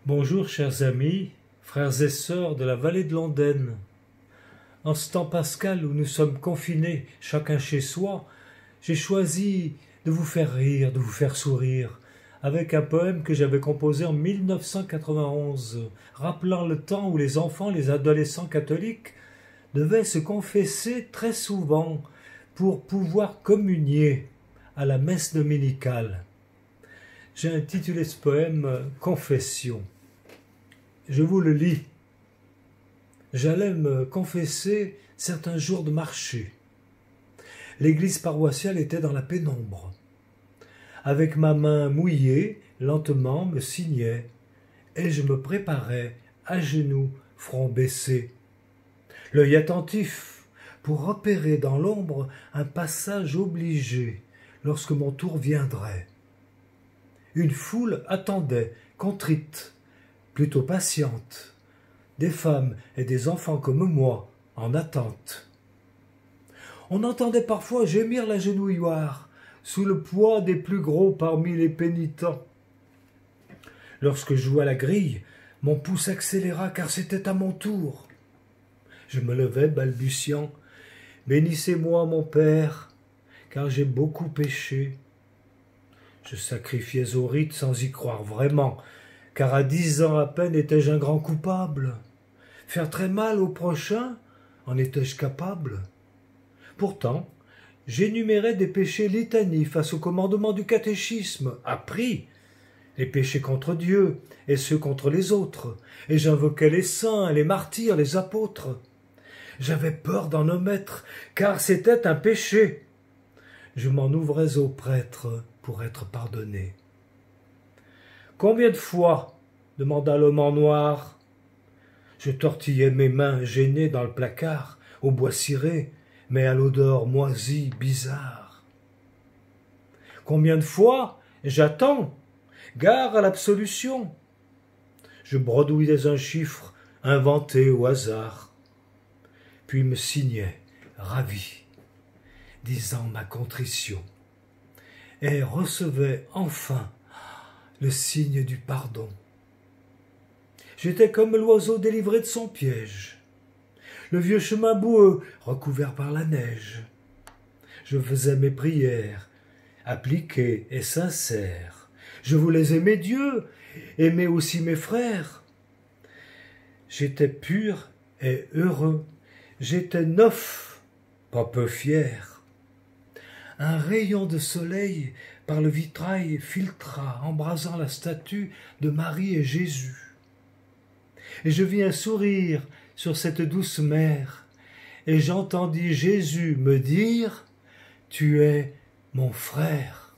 Bonjour chers amis, frères et sœurs de la vallée de l'Andenne. En ce temps pascal où nous sommes confinés, chacun chez soi, j'ai choisi de vous faire rire, de vous faire sourire, avec un poème que j'avais composé en 1991, rappelant le temps où les enfants, les adolescents catholiques devaient se confesser très souvent pour pouvoir communier à la messe dominicale. J'ai intitulé ce poème « Confession ». Je vous le lis. J'allais me confesser certains jours de marché. L'église paroissiale était dans la pénombre. Avec ma main mouillée, lentement me signait, et je me préparais, à genoux, front baissé, l'œil attentif, pour repérer dans l'ombre un passage obligé, lorsque mon tour viendrait. Une foule attendait, contrite, plutôt patiente, des femmes et des enfants comme moi, en attente. On entendait parfois gémir l'agenouilloir, sous le poids des plus gros parmi les pénitents. Lorsque je jouais à la grille, mon pouce accéléra car c'était à mon tour. Je me levai balbutiant, « Bénissez-moi, mon Père, car j'ai beaucoup péché. » Je sacrifiais au rite sans y croire vraiment, car à 10 ans à peine étais-je un grand coupable. Faire très mal au prochain, en étais-je capable? Pourtant, j'énumérais des péchés litanies face au commandement du catéchisme, appris, les péchés contre Dieu et ceux contre les autres, et j'invoquais les saints, les martyrs, les apôtres. J'avais peur d'en omettre, car c'était un péché. Je m'en ouvrais aux prêtres pour être pardonné. « Combien de fois ?» demanda l'homme en noir. Je tortillais mes mains gênées dans le placard, au bois ciré, mais à l'odeur moisie, bizarre. « Combien de fois? J'attends. Gare à l'absolution. » Je bredouillais un chiffre inventé au hasard, puis me signais, ravi, disant ma contrition, et recevais enfin le signe du pardon. J'étais comme l'oiseau délivré de son piège, le vieux chemin boueux recouvert par la neige. Je faisais mes prières, appliquées et sincères. Je voulais aimer Dieu, aimer aussi mes frères. J'étais pur et heureux, j'étais neuf, pas peu fier. Un rayon de soleil par le vitrail filtra, embrasant la statue de Marie et Jésus. Et je vis un sourire sur cette douce mère, et j'entendis Jésus me dire « Tu es mon frère ».